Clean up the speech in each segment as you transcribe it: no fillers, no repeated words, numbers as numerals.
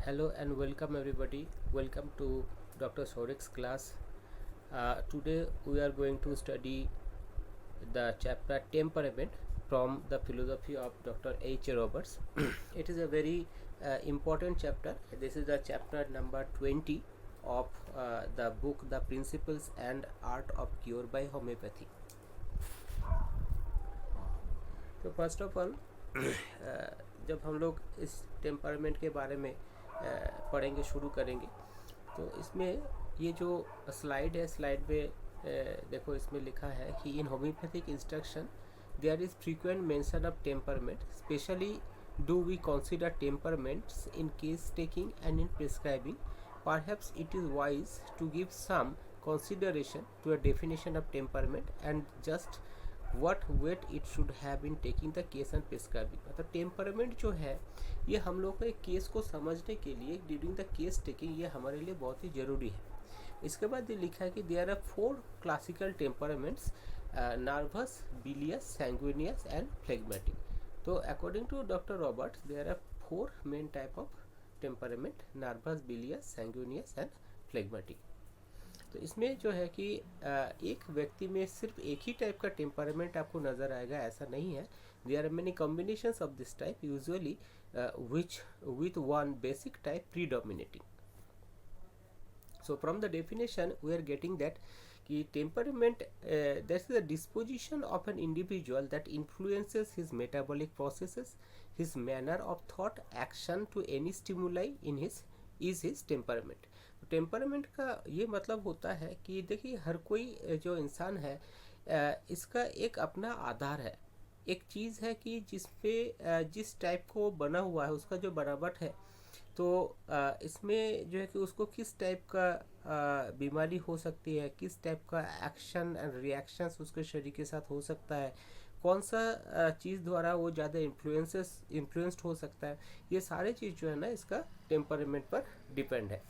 Hello and welcome everybody. Welcome to Dr. Sorek's class. Today we are going to study the chapter Temperament from the philosophy of Dr. H. Roberts. It is a very important chapter. This is the chapter number 20 of the book The Principles and Art of Cure by Homeopathy. तो first of all जब हम लोग इस temperament के बारे में पढ़ेंगे शुरू करेंगे तो इसमें ये जो स्लाइड है स्लाइड में देखो इसमें लिखा है कि in homeopathic instruction there is frequent mention of temperament specially do we consider temperaments in case taking and in prescribing perhaps it is wise to give some consideration to a definition of temperament and just what weight it should have in taking the case and prescribing. मतलब temperament जो है ये हम लोग को एक case को समझने के लिए ड्यूरिंग द केस टेकिंग ये हमारे लिए बहुत ही ज़रूरी है. इसके बाद ये लिखा है कि there are 4 classical temperaments nervous, bilious, sanguineous and phlegmatic. तो according to doctor Roberts there are 4 main type of temperament nervous, bilious, sanguineous and phlegmatic. तो इसमें जो है कि एक व्यक्ति में सिर्फ एक ही टाइप का टेम्परामेंट आपको नज़र आएगा ऐसा नहीं है. There are many combinations of this type usually which with one basic type predominating. So from the definition we are getting that कि temperament that is the disposition of an individual that influences his metabolic processes, his manner of thought, action to any stimuli in his is his temperament. Temperament का ये मतलब होता है कि देखिए हर कोई जो इंसान है इसका एक अपना आधार है, एक चीज़ है कि जिस पे जिस टाइप को बना हुआ है उसका जो बनावट है. तो इसमें जो है कि उसको किस टाइप का बीमारी हो सकती है, किस टाइप का एक्शन एंड रिएक्शंस उसके शरीर के साथ हो सकता है, कौन सा चीज़ द्वारा वो ज़्यादा इन्फ्लुएंस्ड हो सकता है, ये सारे चीज़ जो है ना इसका टेम्परामेंट पर डिपेंड है.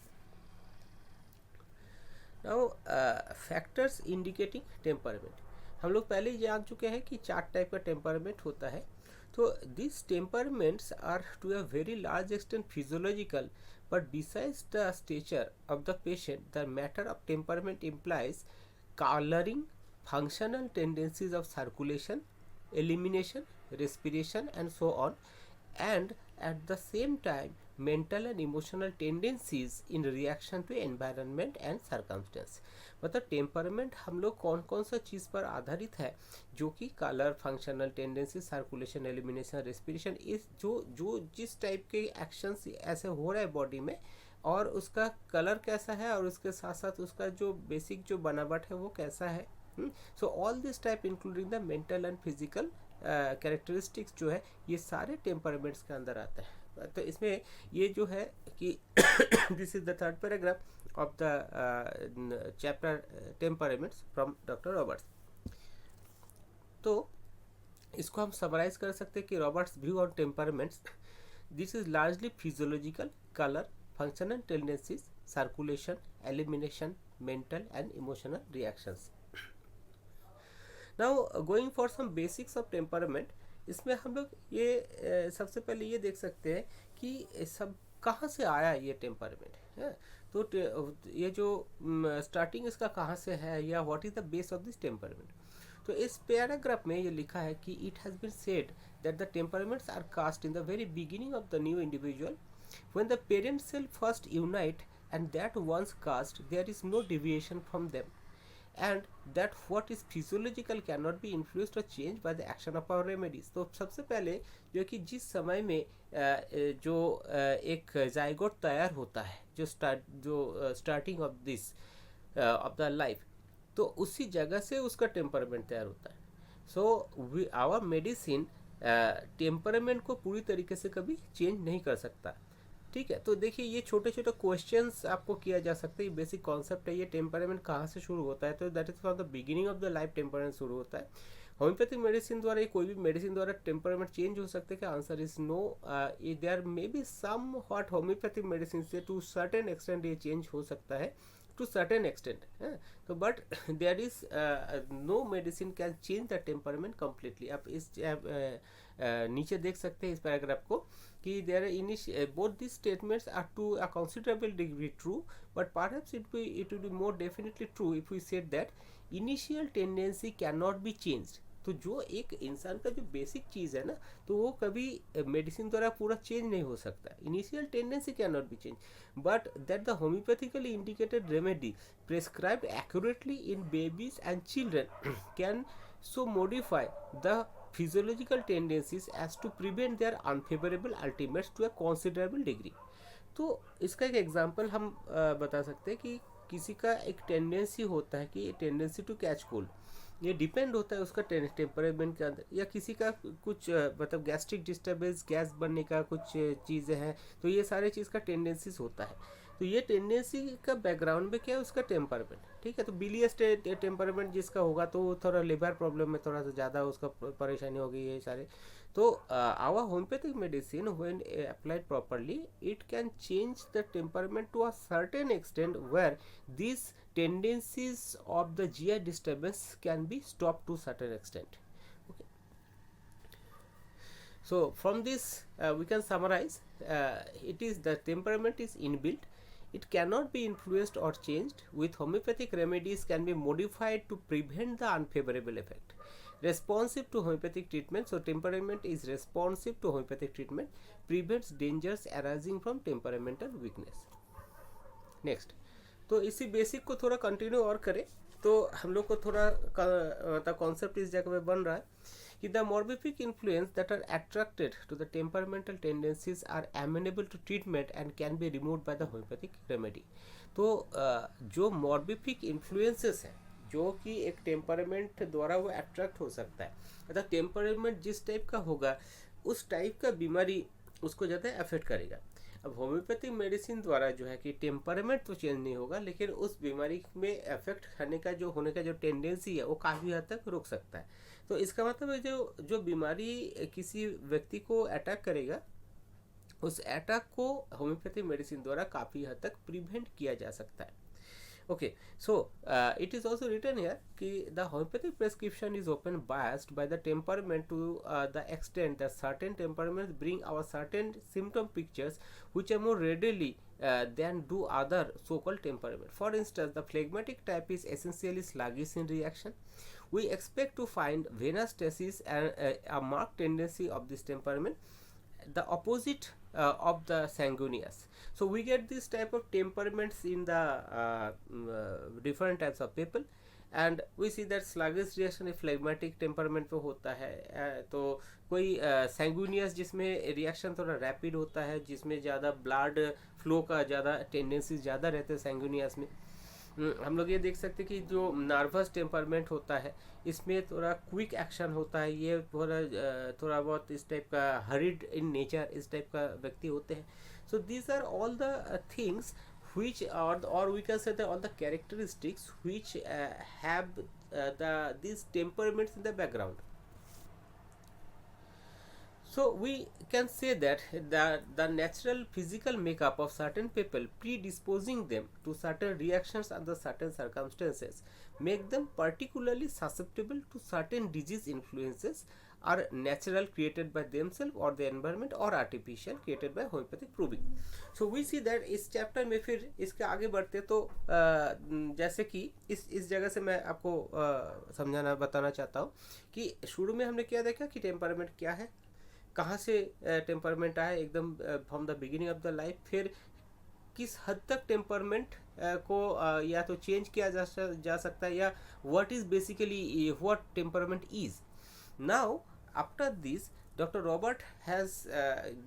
Now factors indicating temperament. हम लोग पहले ही जान चुके हैं कि 4 टाइप का टेम्परामेंट होता है. तो this temperaments are to a very large extent physiological, but besides the stature of the patient the matter of temperament implies colouring, functional tendencies of circulation, elimination, respiration and so on, and at the same time mental and emotional tendencies in reaction to environment and circumstance. मतलब temperament हम लोग कौन कौन सा चीज़ पर आधारित है जो कि colour, functional tendency, circulation, elimination, respiration, इस जो जिस टाइप के एक्शंस ऐसे हो रहे हैं बॉडी में और उसका कलर कैसा है और उसके साथ साथ उसका जो बेसिक जो बनावट है वो कैसा है. So all this type including the mental and physical characteristics जो है ये सारे टेम्परामेंट्स के अंदर आता है. तो इसमें ये जो है कि this is the 3rd paragraph of the chapter temperaments from doctor Roberts. तो इसको हम समराइज कर सकते हैं कि Roberts view on temperaments this is largely physiological, colour, functional tendencies, circulation, elimination, mental and emotional reactions. Now going for some basics of temperament. इसमें हम लोग ये सबसे पहले ये देख सकते हैं कि सब कहाँ से आया ये टेम्परामेंट है. तो ये जो स्टार्टिंग इसका कहाँ से है या what is the base of this temperament. तो इस पैराग्राफ में ये लिखा है कि it has been said that the temperaments are cast in the very beginning of the new individual when the parent cell first unite and that once cast there is no deviation from them and that what is physiological cannot be influenced or changed by the action of our remedies. तो सबसे पहले जो कि जिस समय में जो एक जाइगोट तैयार होता है जो starting of this of the life, तो उसी जगह से उसका टेम्परामेंट तैयार होता है. सो आवर मेडिसिन टेम्परामेंट को पूरी तरीके से कभी चेंज नहीं कर सकता. ठीक है. तो देखिए ये छोटे छोटे क्वेश्चंस आपको किया जा सकते हैं. बेसिक कॉन्सेप्ट है ये टेम्परामेंट कहाँ से शुरू होता है. तो that is from the beginning of the life temperament शुरू होता है. होम्योपैथिक मेडिसिन द्वारा कोई भी मेडिसिन द्वारा टेम्परामेंट चेंज हो सकते हैं क्या? Answer is no. There may be somewhat homeopathic medicine से टू सर्टेन एक्सटेंट ये चेंज हो सकता है टू सर्टेन एक्सटेंट. तो but there is no medicine can change the temperament completely. आप इस नीचे देख सकते हैं इस पैराग्राफ को कि both these statements are to a considerable degree true, but perhaps it would be more definitely true if we said that initial tendency cannot be changed. तो जो एक इंसान का जो बेसिक चीज़ है ना, तो वो कभी मेडिसिन द्वारा पूरा चेंज नहीं हो सकता. Initial tendency can not be change, but that the homeopathically indicated remedy prescribed accurately in babies and children can so modify the physiological tendencies as to prevent their unfavorable ultimates to a considerable degree. तो इसका एक example हम बता सकते हैं कि किसी का एक टेंडेंसी होता है कि टेंडेंसी टू कैच कोल्ड, ये डिपेंड होता है उसका टेम्परामेंट के अंदर, या किसी का कुछ मतलब गैस्ट्रिक डिस्टर्बेंस, गैस बनने का कुछ चीज़ें हैं, तो ये सारे चीज़ का टेंडेंसीज होता है. तो ये टेंडेंसी का बैकग्राउंड में क्या है, उसका टेम्परामेंट. ठीक है, तो बिलियस टेम्परामेंट जिसका होगा तो थोड़ा लिवर प्रॉब्लम में थोड़ा सा ज़्यादा उसका परेशानी होगी, ये सारे. तो our homeopathic medicine when applied properly it can change the temperament to a certain extent where this tendencies of the GI disturbance can be stopped to certain extent. Okay. So from this we can summarize, it is the temperament is inbuilt, it cannot be influenced or changed. With homeopathic remedies can be modified to prevent the unfavorable effect. Responsive to homeopathic treatment, so temperament is responsive to homeopathic treatment, prevents dangers arising from temperamental weakness. Next, तो इसी basic को थोड़ा continue और करें तो हम लोग को थोड़ा मतलब कॉन्सेप्ट इस जगह पे बन रहा है कि the morbific influence that are attracted to the temperamental tendencies are amenable to treatment and can be removed by the homeopathic remedy. तो जो मॉर्बिफिक इन्फ्लुएंसेस हैं जो कि एक टेम्परामेंट द्वारा वो अट्रैक्ट हो सकता है, अर्थात टेम्परामेंट जिस टाइप का होगा उस टाइप का बीमारी उसको ज़्यादा अफेक्ट करेगा. अब होम्योपैथिक मेडिसिन द्वारा जो है कि टेम्परामेंट तो चेंज नहीं होगा, लेकिन उस बीमारी में अफेक्ट होने का जो टेंडेंसी है वो काफ़ी हद तक रोक सकता है. तो इसका मतलब है जो बीमारी किसी व्यक्ति को अटैक करेगा उस अटैक को होम्योपैथिक मेडिसिन द्वारा काफ़ी हद तक प्रिवेंट किया जा सकता है. Okay, so it is also written here कि the homeopathic prescription is often biased by the temperament to the extent that certain temperaments bring out certain symptom pictures which are more readily than do other so-called temperament. For instance, the phlegmatic type is essentially sluggish in reaction. We expect to find venous stasis and a marked tendency of this temperament, the opposite of the sanguineous. So we get this type of temperaments in the different types of people, and we see that sluggish reaction phlegmatic temperament पे होता है. तो कोई sanguineous जिसमें reaction थोड़ा rapid होता है, जिसमें ज़्यादा ब्लड फ्लो का ज़्यादा टेंडेंसी ज़्यादा रहते हैं sanguineous में. हम लोग ये देख सकते हैं कि जो नर्वस टेम्परमेंट होता है इसमें थोड़ा क्विक एक्शन होता है, ये थोड़ा बहुत इस टाइप का हरिड इन नेचर इस टाइप का व्यक्ति होते हैं. So these are all the things which or we can say that all the characteristics which have these temperaments in the background. So we can say that the natural physical makeup of certain people predisposing them to certain reactions under certain circumstances make them particularly susceptible to certain disease influences are natural created by themselves or the environment or artificial created by homeopathic proving. So we see that इस chapter में फिर इसके आगे बढ़ते तो जैसे कि इस जगह से मैं आपको बताना चाहता हूँ कि शुरू में हमने क्या देखा कि टेम्परामेंट क्या है, कहाँ से टेम्परामेंट आया एकदम from the beginning of the life, फिर किस हद तक टेम्परामेंट को या तो चेंज किया जा सकता है, या what is basically what temperament is. Now after this Dr. Robert has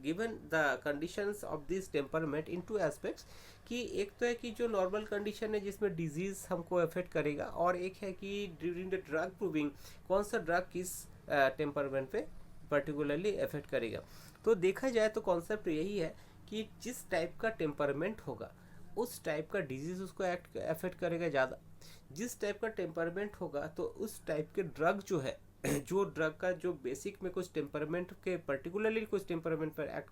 given the conditions of this temperament in two aspects कि एक तो है कि जो नॉर्मल कंडीशन है जिसमें डिजीज़ हमको अफेक्ट करेगा, और एक है कि ड्यूरिंग द ड्रग प्रूविंग कौन सा ड्रग किस टेम्परामेंट पे पर्टिकुलरली अफेक्ट करेगा. तो देखा जाए तो कॉन्सेप्ट यही है कि जिस टाइप का टेम्परामेंट होगा उस टाइप का डिजीज़ उसको अफेक्ट करेगा ज़्यादा. जिस टाइप का टेम्परामेंट होगा तो उस टाइप के ड्रग जो है जो ड्रग का जो बेसिक में कुछ टेम्परामेंट के पर्टिकुलरली कुछ टेम्परामेंट पर एक्ट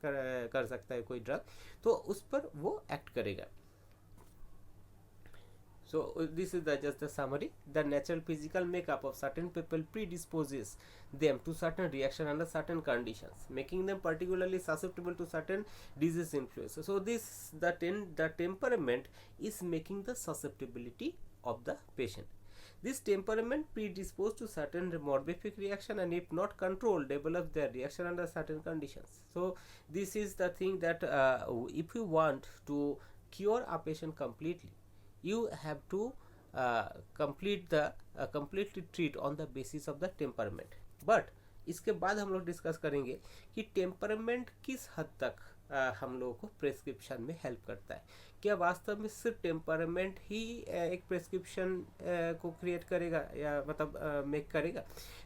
कर सकता है कोई ड्रग, तो उस पर वो एक्ट करेगा. So this is just the summary. The natural physical makeup of certain people predisposes them to certain reaction under certain conditions, making them particularly susceptible to certain disease influences. So this the temperament is making the susceptibility of the patient. This temperament predisposed to certain morbific reaction, and if not controlled, develop their reaction under certain conditions. So this is the thing that if you want to cure a patient completely, you have to completely treat on the basis of the temperament. But इसके बाद हम लोग discuss करेंगे कि temperament किस हद तक हम लोगों को प्रेस्क्रिप्शन में हेल्प करता है। क्या वास्तव में सिर्फ टेम्परामेंट ही एक प्रेस्क्रिप्शन को क्रिएट करेगा या मतलब मेक करेगा?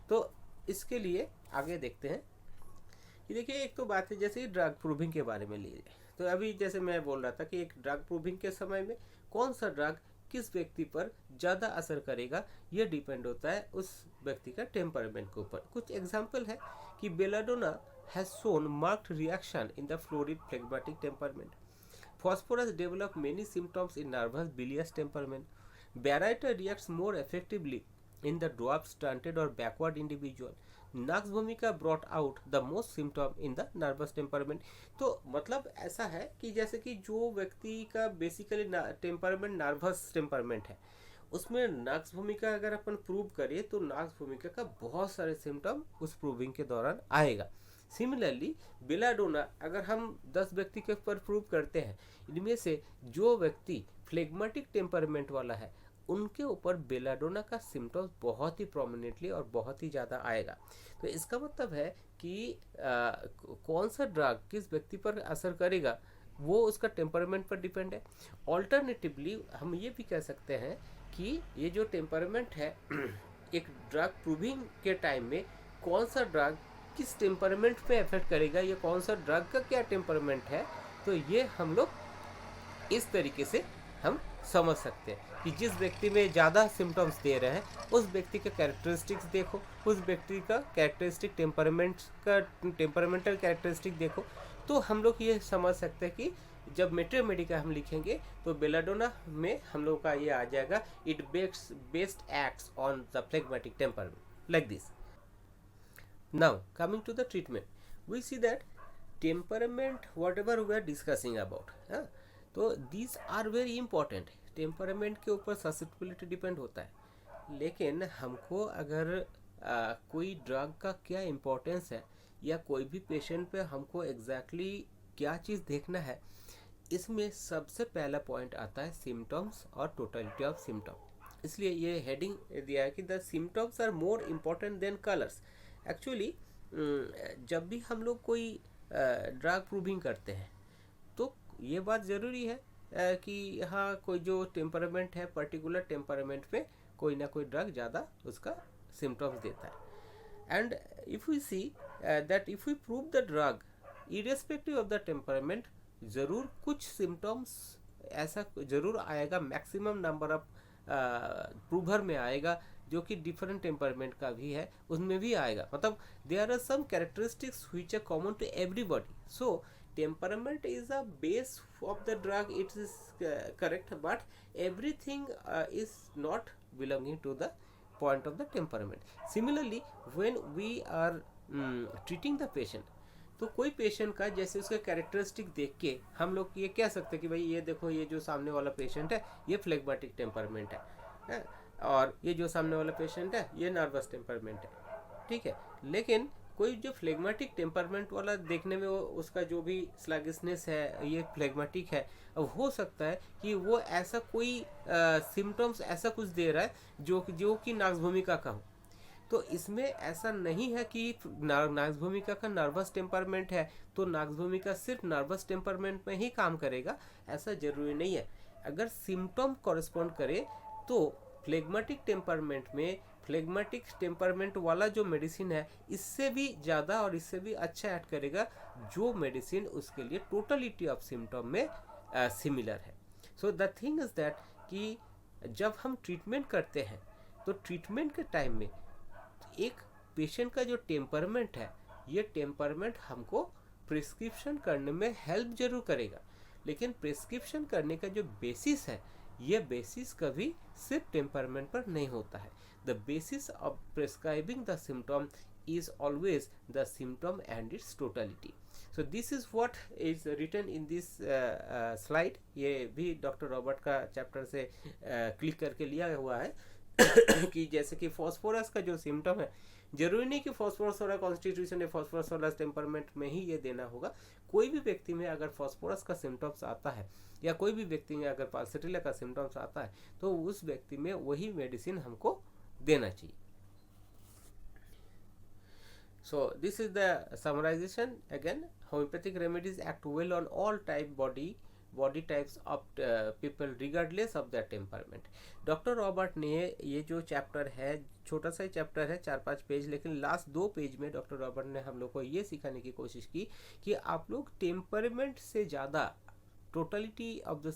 तो इसके लिए आगे देखते हैं कि देखिए, एक तो बात है जैसे ड्रग प्रूविंग के बारे में लीजिए। तो अभी जैसे मैं बोल रहा था कि एक ड्रग प्रूविंग के समय में कौन सा ड्रग किस व्यक्ति पर ज़्यादा असर करेगा, यह डिपेंड होता है उस व्यक्ति का टेम्परामेंट के ऊपर। कुछ एग्जाम्पल है कि belladonna has shown marked reaction in the florid phlegmatic temperament. Phosphorus develop many symptoms in nervous bilious temperament. Baryta reacts more effectively in the dwarf, stunted or backward individual. Nux vomica brought out the most symptom in the nervous temperament. तो मतलब ऐसा है कि जैसे कि जो व्यक्ति का बेसिकली टेम्परामेंट नर्वस टेम्परामेंट है, उसमें नक्स भूमिका अगर अपन प्रूव करें तो नक्स भूमिका का बहुत सारे सिम्टम उस प्रूविंग के दौरान आएगा। सिमिलरली बेलाडोना अगर हम 10 व्यक्ति के ऊपर प्रूव करते हैं, इनमें से जो व्यक्ति फ्लेग्मेटिक टेम्परामेंट वाला है उनके ऊपर बेलाडोना का सिम्टम्स बहुत ही प्रोमिनेंटली और बहुत ही ज़्यादा आएगा। तो इसका मतलब है कि कौन सा ड्रग किस व्यक्ति पर असर करेगा वो उसका टेम्परामेंट पर डिपेंड है। ऑल्टरनेटिवली हम ये भी कह सकते हैं कि ये जो टेम्परामेंट है एक ड्रग प्रूविंग के टाइम में कौन सा ड्रग किस टेम्परामेंट पे इफेक्ट करेगा, ये कौन सा ड्रग का क्या टेम्परामेंट है, तो ये हम लोग इस तरीके से हम समझ सकते हैं कि जिस व्यक्ति में ज़्यादा सिम्टम्स दे रहे हैं उस व्यक्ति का कैरेक्टरिस्टिक्स देखो, उस व्यक्ति का कैरेक्टरिस्टिक टेम्परामेंटल कैरेक्टरिस्टिक देखो, तो हम लोग ये समझ सकते हैं कि जब मेट्रोमेडिका हम लिखेंगे तो बेलाडोना में हम लोग का ये आ जाएगा, it best acts on the phlegmatic temperament like this. Now coming to the treatment, we see that temperament whatever we are discussing about, तो these are very important। Temperament के ऊपर ससेप्टिबिलिटी डिपेंड होता है, लेकिन हमको अगर कोई ड्रग का क्या इम्पोर्टेंस है या कोई भी पेशेंट पे हमको एग्जैक्टली क्या चीज़ देखना है, इसमें सबसे पहला पॉइंट आता है सिम्टम्स और टोटलिटी ऑफ सिम्टम। इसलिए ये हेडिंग दिया है कि the symptoms are more important than colours. Actually जब भी हम लोग कोई ड्रग प्रूविंग करते हैं तो ये बात ज़रूरी है कि हाँ कोई जो टेम्परामेंट है पर्टिकुलर टेम्परामेंट पे कोई ना कोई ड्रग ज़्यादा उसका सिम्टम्स देता है। And if we see that if we prove the drug irrespective of the temperament, ज़रूर कुछ सिम्टम्स ऐसा ज़रूर आएगा, मैक्सिमम नंबर ऑफ प्रूवर में आएगा जो कि डिफरेंट टेम्परामेंट का भी है उसमें भी आएगा। मतलब there are some characteristics which are common to everybody. So temperament is a base of the drug, it is correct, but everything is not belonging to the point of the temperament. Similarly when we are treating the patient, तो कोई patient का जैसे उसका characteristic देख के हम लोग ये कह सकते हैं कि भाई ये देखो ये जो सामने वाला पेशेंट है ये फ्लेग्मेटिक टेम्परामेंट है और ये जो सामने वाला पेशेंट है ये नर्वस टेम्परामेंट है, ठीक है। लेकिन कोई जो फ्लेग्मेटिक टेम्परामेंट वाला देखने में वो उसका जो भी स्लगिशनेस है ये फ्लेग्मेटिक है, अब हो सकता है कि वो ऐसा कोई सिम्टम्स ऐसा कुछ दे रहा है जो कि नक्स भूमिका का हो। तो इसमें ऐसा नहीं है कि नक्स भूमिका का नर्वस टेम्परामेंट है तो नक्स भूमिका सिर्फ नर्वस टेम्परामेंट में ही काम करेगा, ऐसा जरूरी नहीं है। अगर सिम्टम कॉरेस्पॉन्ड करे तो फ्लेग्मेटिक टेम्परामेंट में फ्लेग्मेटिक टेम्परामेंट वाला जो मेडिसिन है इससे भी ज़्यादा और इससे भी अच्छा ऐड करेगा जो मेडिसिन उसके लिए टोटलिटी ऑफ सिम्टम में सिमिलर है। So the thing is that कि जब हम ट्रीटमेंट करते हैं तो ट्रीटमेंट के टाइम में एक पेशेंट का जो टेम्परामेंट है ये टेम्परामेंट हमको प्रिस्क्रिप्शन करने में हेल्प जरूर करेगा, लेकिन प्रिस्क्रिप्शन करने का जो बेसिस है ये बेसिस कभी सिर्फ टेम्परमेंट पर नहीं होता है. The basis of prescribing the symptom is always the symptom and its totality. So this is what is written in this slide. ये भी डॉक्टर रॉबर्ट का चैप्टर से क्लिक करके लिया हुआ है कि जैसे कि फॉस्फोरस का जो सिम्टम है, जरूरी नहीं कि फॉस्फोरस वाला कॉन्स्टिट्यूशन या फॉस्फोरस वाला टेम्परमेंट में ही ये देना होगा. कोई भी व्यक्ति में अगर फॉस्फोरस का सिम्टम्स आता है या कोई भी व्यक्ति में अगर पाल्सेटिला का सिम्टम्स आता है तो उस व्यक्ति में वही मेडिसिन हमको देना चाहिए. So this is the summarization. Again, homeopathic remedies act well on all body types of people regardless of their temperament. Doctor Robert ने ये जो चैप्टर है, छोटा सा ही चैप्टर है, 4-5 पेज, लेकिन लास्ट 2 पेज में डॉक्टर रॉबर्ट ने हम लोग को ये सिखाने की कोशिश की कि आप लोग टेम्परमेंट से ज़्यादा टोटलिटी ऑफ द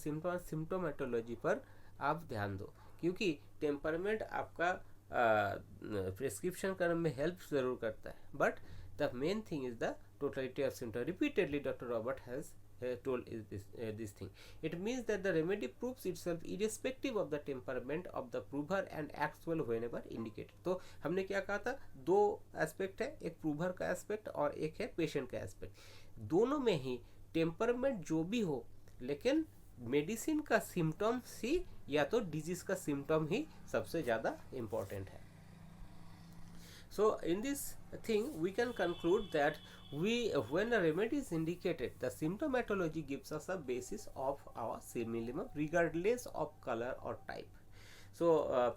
सिम्टोमेटोलॉजी पर आप ध्यान दो, क्योंकि टेम्परमेंट आपका प्रिस्क्रिप्शन करने में हेल्प जरूर करता है, but the main thing is the totality of symptom. Repeatedly doctor Robert has told is this thing. It means that the remedy proves itself irrespective of the temperament of the prover and acts well whenever indicated. तो हमने क्या कहा था, 2 aspect है, एक prover का aspect और एक है पेशेंट का एस्पेक्ट. दोनों में ही टेम्परमेंट जो भी हो, लेकिन मेडिसिन का सिम्टम्स ही या तो डिजीज का सिम्टम ही सबसे ज़्यादा इम्पोर्टेंट है. So in this thing we can conclude that when a remedy is indicated, the symptomatology gives us a basis of our minimum regardless of color or type. So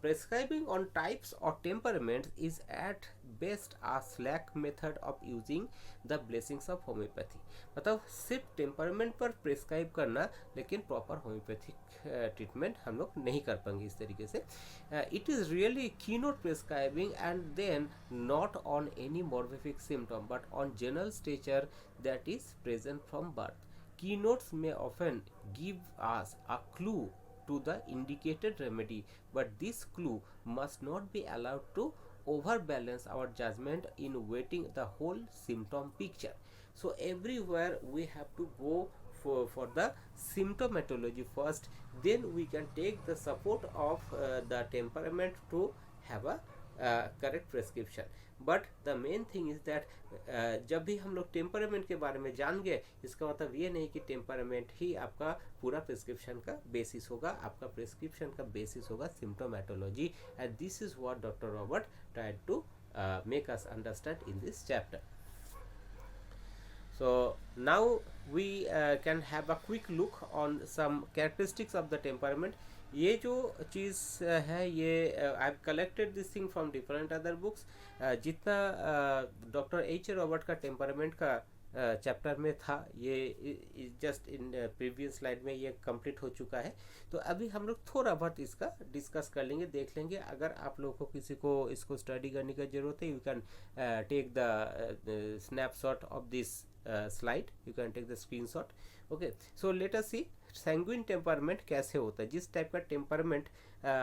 prescribing on types or temperaments is at best a slack method of using the blessings of homeopathy. मतलब सिर्फ temperament पर prescribe करना, लेकिन proper homeopathic treatment हम लोग नहीं कर पाएंगे इस तरीके से. It is really keynote prescribing and then not on any morbific symptom but on general stature that is present from birth. Keynotes may often give us a clue to the indicated remedy, but this clue must not be allowed to overbalance our judgment in weighting the whole symptom picture. So everywhere we have to go for the symptomatology first, then we can take the support of the temperament to have a correct prescription. But the main thing is that जब भी हम लोग temperament के बारे में जान गए, इसका मतलब ये नहीं कि टेम्परामेंट ही आपका पूरा प्रिस्क्रिप्शन का बेसिस होगा. आपका प्रिस्क्रिप्शन का बेसिस होगा symptomatology, and this is what doctor Robert tried to make us understand in this chapter. So now we can have a quick look on some characteristics of the temperament. ये जो चीज़ है ये I have collected this thing from different other books. जितना doctor H Robert का temperament का chapter में था, ये जस्ट इन प्रीवियस स्लाइड में ये कंप्लीट हो चुका है. तो अभी हम लोग थोड़ा बहुत इसका डिस्कस कर लेंगे, देख लेंगे. अगर आप लोगों को किसी को इसको स्टडी करने की ज़रूरत है, you can take the snapshot of this slide, you can take the screenshot. Okay, so let us see sanguine temperament कैसे होता है. जिस टाइप का टेम्परमेंट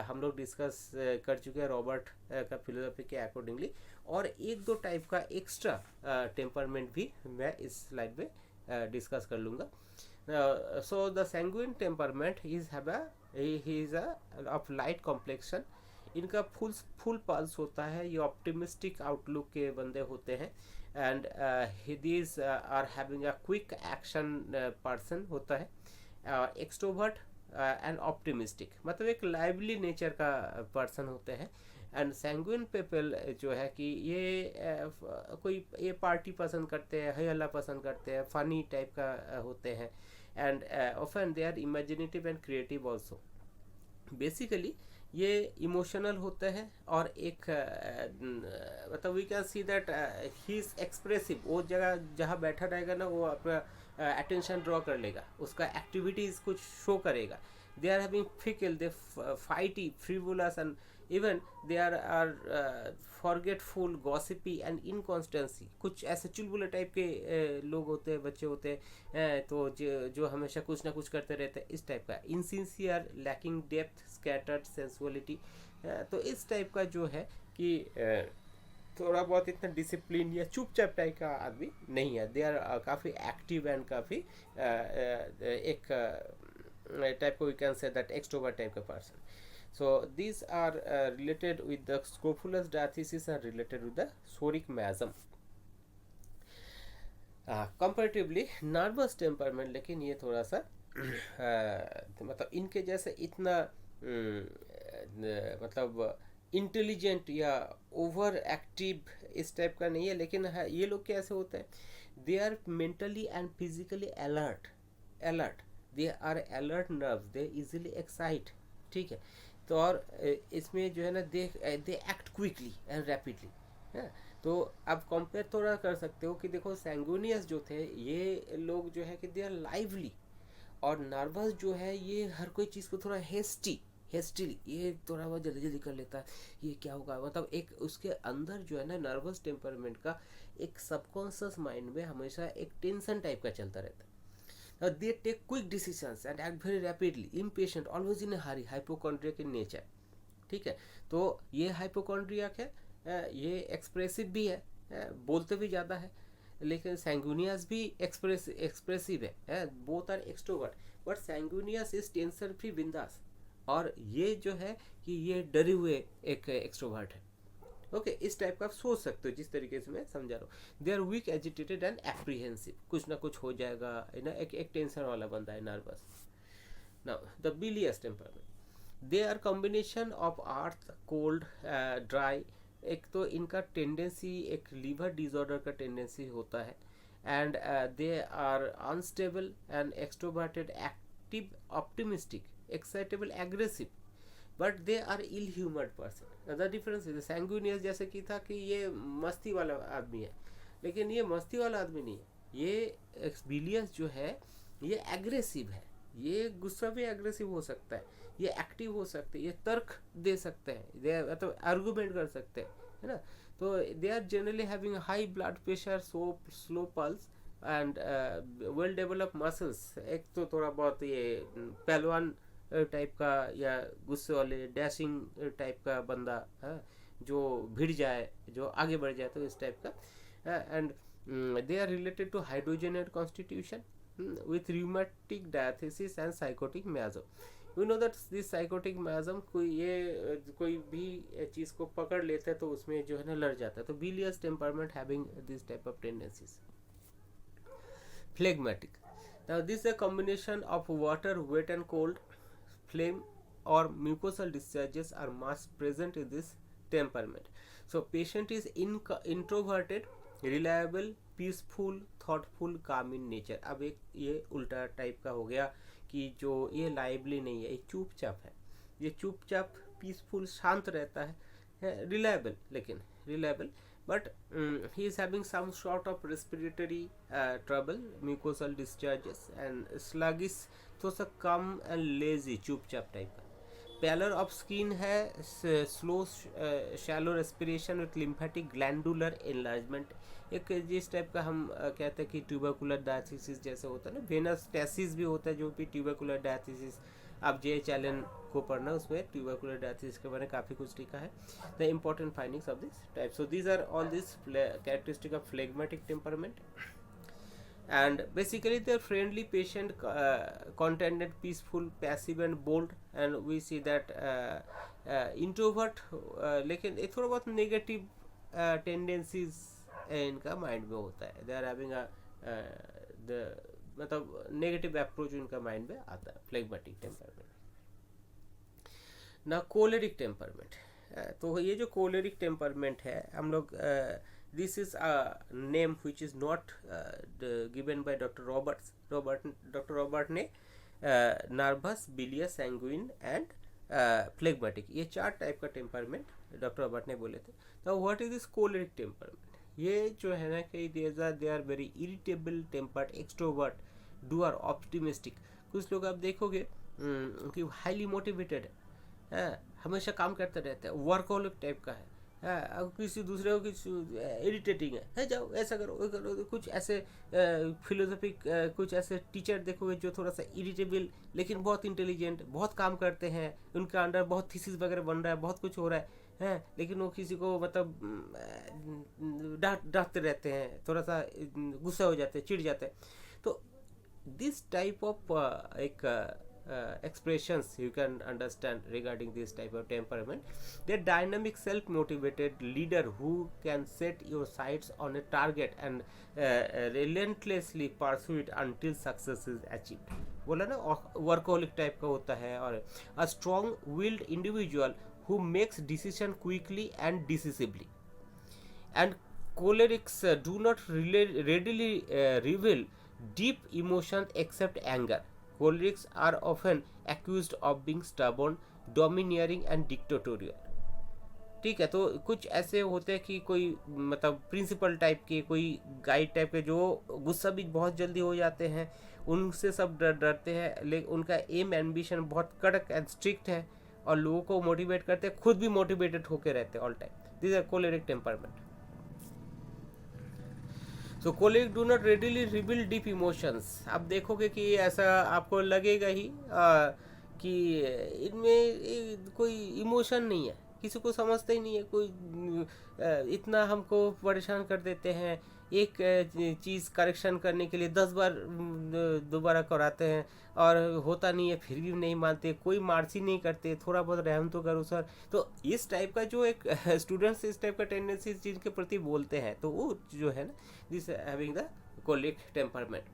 हम लोग डिस्कस कर चुके हैं रॉबर्ट का फिलोसफी के अकॉर्डिंगली, और 1-2 टाइप का एक्स्ट्रा टेम्परमेंट भी मैं इस स्लाइड में डिस्कस कर लूँगा. So the sanguine temperament is of light complexion. इनका फुल पल्स होता है, ये ऑप्टिमिस्टिक आउटलुक के बंदे होते हैं, and these are having a quick action person होता है. एक्सट्रोवर्ट एंड ऑप्टिमिस्टिक, मतलब एक लाइवली नेचर का पर्सन होते हैं. एंड सैंग्विन पीपल जो है कि ये पार्टी पसंद करते हैं, हई हल्ला पसंद करते हैं, फनी टाइप का होते हैं, and often they are imaginative and creative also. Basically ये इमोशनल होते हैं, और एक मतलब we can see that he is expressive. वो जगह जहाँ बैठा रहेगा ना, वो अपना अटेंशन ड्रॉ कर लेगा, उसका एक्टिविटीज़ कुछ शो करेगा. They are having fickle, they flighty, frivolous, and even they are forgetful, gossipy and inconstancy. कुछ ऐसे चुलबुले टाइप के लोग होते हैं, बच्चे होते हैं, तो जो हमेशा कुछ ना कुछ करते रहते हैं, इस टाइप का. Insincere, lacking depth, scattered sensuality. तो इस टाइप का जो है कि थोड़ा बहुत इतना डिसिप्लिन या चुपचाप टाइप का आदमी नहीं है. दे आर काफ़ी एक्टिव एंड काफ़ी एक type we can say that extrovert type of person. So these are related with the scrofulous diathesis are related with the soric miasm. Comparatively nervous temperament, लेकिन ये थोड़ा सा मतलब इनके जैसे इतना मतलब इंटेलिजेंट या ओवर एक्टिव इस टाइप का नहीं है, लेकिन ये लोग कैसे होते हैं, they are mentally and physically alert, they are alert nerves, they easily excite, ठीक है। तो और इसमें जो है ना they act quickly and rapidly, है। तो आप कंपेयर थोड़ा कर सकते हो कि देखो सैंगुनियस जो थे ये लोग जो है कि दे आर लाइवली, और नर्वस जो है ये हर कोई चीज़ को थोड़ा हेस्टिली ये थोड़ा बहुत जल्दी जल्दी कर लेता है, ये क्या होगा, मतलब एक उसके अंदर जो है ना नर्वस टेम्परमेंट का एक सबकॉन्शियस माइंड में हमेशा एक टेंशन टाइप का चलता रहता है। They take quick decisions and act very rapidly, impatient, always in a hurry, hypochondriac in nature, ठीक है। तो ये हाइपोकॉन्ड्रियक है, ये एक्सप्रेसिव भी है, बोलते भी ज़्यादा है, लेकिन सैंगुनियस भी एक्सप्रेसिव है, both are extrovert, but sanguineous is tension free बिंदास, और ये जो है कि ये डरे हुए एक एक्सट्रोवर्ट है। ओके, इस टाइप का आप सोच सकते हो जिस तरीके से मैं समझा रहा हूँ। They are weak, agitated and apprehensive, कुछ ना कुछ हो जाएगा ना, एक टेंशन वाला बंदा है, nervous. Now the bilious temperament, they are combination of earth, cold, dry. एक तो इनका टेंडेंसी एक लीवर डिसऑर्डर का टेंडेंसी होता है, and they are unstable and extroverted, active, optimistic, excitable, aggressive, but they are ill humoured person. The difference is sanguineous जैसे कि था कि ये मस्ती वाला आदमी है, लेकिन ये मस्ती वाला आदमी नहीं है, ये बिलियस जो है ये एग्रेसिव है, ये गुस्सा भी एग्रेसिव हो सकता है, ये एक्टिव हो सकते हैं, ये तर्क दे सकते हैं, दे मतलब आर्गूमेंट कर सकते हैं, है ना। तो they are generally having high blood pressure, slow pulse and well develop muscles. एक तो थोड़ा बहुत ये पहलवान टाइप का या गुस्से वाले डैशिंग टाइप का बंदा है, जो भिड़ जाए, जो आगे बढ़ जाए, तो इस टाइप का। And they are related to hydrogenate constitution with rheumatic diathesis and psychotic miasm. You know that this psychotic miasm कोई भी चीज़ को पकड़ लेता है तो उसमें जो है ना लड़ जाता है। तो bilious temperament having this type of tendencies. Phlegmatic. Now this is a combination of water, wet and cold, phlegm or mucosal discharges are much present in this temperament. So patient is introverted, reliable, peaceful, thoughtful, काम in nature. अब एक ये उल्टा type का हो गया कि जो ये लाइवली नहीं है, ये चुपचाप है, ये चुपचाप पीसफुल शांत रहता है, रिलायबल, लेकिन reliable, but he is having some sort of respiratory trouble, mucosal discharges and sluggish, थोड़ा सा कम एंड लेजी, चुपचाप टाइप का। पैलर ऑफ स्किन है, slow shallow respiration with lymphatic glandular enlargement. एक जिस टाइप का हम कहते हैं कि ट्यूबरकुलर डायथिसिस जैसे होता है ना, वेनस टेसिस भी होता है, जो भी ट्यूबरकुलर डायथिसिस, आप J.H. Allen को पढ़ना, उसमें ट्यूबरकुलर डायथिसिस के बारे में काफ़ी कुछ लिखा है, the important findings of this type. So these are all this characteristic of phlegmatic temperament, and basically they're friendly, patient, contented, peaceful, passive and bold, and we see that introvert, लेकिन एक थोड़ा बहुत नेगेटिव टेंडेंसीज इनका mind में होता है, दे are having मतलब negative approach इनका माइंड में आता है, फ्लेगमेटिक टेम्परमेंट। ना कोलेरिक टेम्परमेंट, तो ये जो कोलेरिक टेम्परमेंट है हम लोग this is a name which is not given by Dr. Roberts. Dr. Robert ने nervous, bilious, sanguine and phlegmatic, ये 4 टाइप का टेम्परमेंट डॉक्टर रॉबर्ट ने बोले थे। तो what is this choleric temperament? ये जो है ना कि they are very irritable tempered, extrovert, doer, optimistic. कुछ लोग आप देखोगे कि हाईली मोटिवेटेड है, हमेशा काम करते रहते हैं, वर्कहोलिक टाइप का है, अब किसी दूसरे को कुछ इरिटेटिंग है, जाओ ऐसा करो वो करो, कुछ ऐसे फिलोसफिक कुछ ऐसे टीचर देखोगे जो थोड़ा सा इरिटेबल लेकिन बहुत इंटेलिजेंट, बहुत काम करते हैं, उनके अंडर बहुत थीसिस वगैरह बन रहा है, बहुत कुछ हो रहा है, लेकिन वो किसी को मतलब डांटते रहते हैं, थोड़ा सा गुस्सा हो जाते हैं, चिढ़ जाते हैं। तो दिस टाइप ऑफ एक expressions you can understand regarding this type of temperament. The dynamic self-motivated leader who can set your sights on a target and relentlessly pursue it until success is achieved. बोला ना workaholic type का होता है. और a strong willed individual who makes decision quickly and decisively. And cholerics do not readily reveal deep emotions except anger. Cholerics are often accused of being stubborn, domineering and dictatorial. ठीक है, तो कुछ ऐसे होते हैं कि कोई मतलब प्रिंसिपल टाइप के, कोई गाइड टाइप के, जो गुस्सा भी बहुत जल्दी हो जाते हैं, उनसे सब डरते हैं, लेकिन उनका एम एम्बिशन बहुत कड़क एंड स्ट्रिक्ट है और लोगों को मोटिवेट करते हैं, खुद भी मोटिवेटेड होकर रहते हैं all time. This are choleric temperament. So colic do not readily reveal deep emotions. आप देखोगे कि ऐसा आपको लगेगा ही कि इनमें कोई इमोशन नहीं है, किसी को समझते ही नहीं है, कोई इतना हमको परेशान कर देते हैं. एक चीज़ करेक्शन करने के लिए 10 बार दोबारा कराते हैं और होता नहीं है, फिर भी नहीं मानते, कोई मार्सी नहीं करते, थोड़ा बहुत रहम तो करो सर. तो इस टाइप का जो एक स्टूडेंट्स इस टाइप का टेंडेंसी जिनके प्रति बोलते हैं, तो वो जो है ना, this having the colic temperament.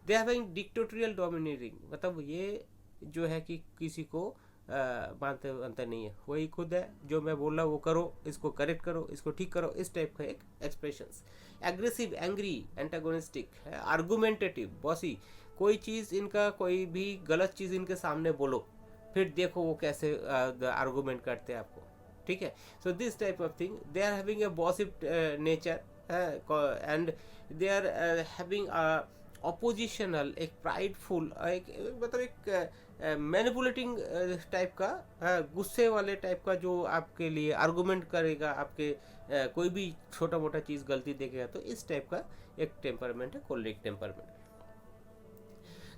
They having dictatorial dominating, मतलब ये जो है कि किसी को मानते अंतर नहीं है, वही खुद है, जो मैं बोल रहा वो करो, इसको करेक्ट करो, इसको ठीक करो, इस टाइप का एक expressions. Aggressive, angry, antagonistic, argumentative, bossy. कोई चीज़ इनका, कोई भी गलत चीज़ इनके सामने बोलो, फिर देखो वो कैसे आर्गूमेंट करते हैं आपको. ठीक है, so this type of thing. They are having a bossy nature and they are having oppositional, एक प्राइडफुल, एक मतलब एक मैनिपुलेटिंग टाइप का, गुस्से वाले टाइप का, जो आपके लिए आर्गुमेंट करेगा, आपके कोई भी छोटा मोटा चीज़ गलती देखेगा, तो इस टाइप का एक टेम्परमेंट है choleric temperament.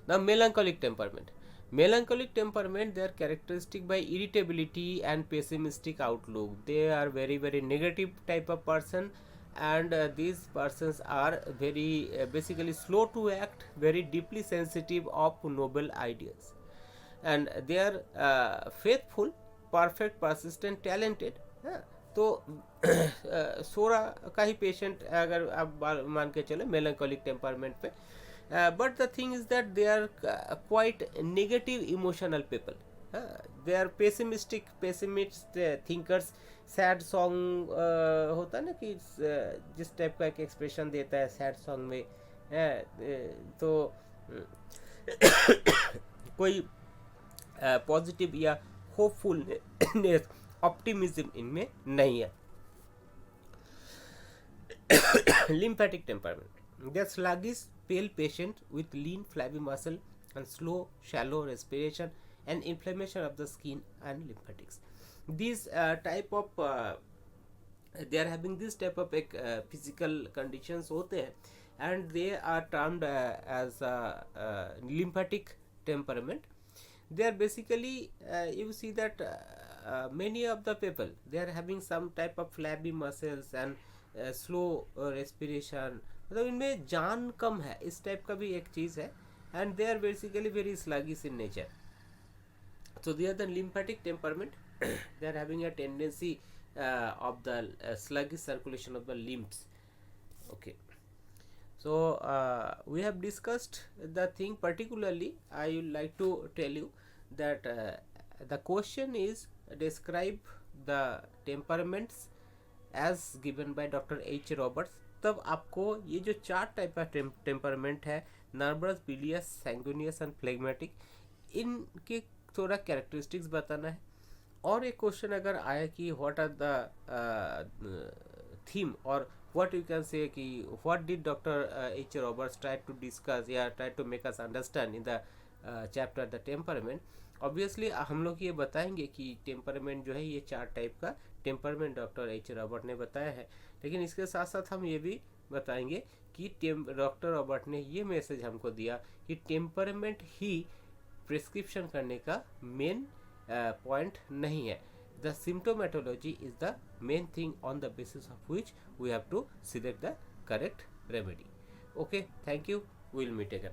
The melancholic temperament. Melancholic temperament, they are characteristic by irritability and pessimistic outlook. They are very negative type of person, and these persons are very basically slow to act, very deeply sensitive of noble ideas, and they are faithful, perfect, persistent, talented. तो 16 का ही patient अगर आप मान के चले मेलंकोलिक temperament पे. But the thing is that they are quite negative emotional people. They are pessimistic thinkers. Sad song होता है ना, कि जिस टाइप का एक एक्सप्रेशन देता है सैड सॉन्ग में, तो कोई पॉजिटिव या होपफुलनेस, ऑप्टिमिज्म इनमें नहीं है. Lymphatic temperament. They are sluggish, pale patient with lean, flabby muscle and slow, shallow respiration and inflammation of the skin and lymphatics. These type of they are having this type of physical conditions होते हैं, and they are termed as lymphatic temperament. They are basically you see that many of the people, they are having some type of flabby muscles and slow respiration, मतलब इनमें जान कम है, इस type का भी एक चीज़ है. And they are basically very sluggish in nature. So they are the lymphatic temperament. They are having a tendency of the sluggish circulation of the limbs. Okay, so we have discussed the thing. Particularly I would like to tell you that the question is, describe the temperaments as given by Dr. H. Roberts. तब आपको ये जो 4 type का temperament है, nervous, बिलियस, सैंगुइनियस and phlegmatic, इनके थोड़ा characteristics बताना है. और एक क्वेश्चन अगर आया कि व्हाट आर द थीम, और व्हाट यू कैन से कि what did doctor H Roberts try to discuss या try to make us understand in the chapter the temperament. Obviously हम लोग ये बताएंगे कि टेम्परमेंट जो है ये 4 टाइप का टेम्परमेंट डॉक्टर एच रॉबर्ट ने बताया है. लेकिन इसके साथ साथ हम ये भी बताएंगे कि डॉक्टर रॉबर्ट ने ये मैसेज हमको दिया कि टेम्परमेंट ही प्रिस्क्रिप्शन करने का मेन पॉइंट नहीं है. The symptomatology is the main thing on the basis of which we have to select the correct remedy. Okay, thank you, will meet again.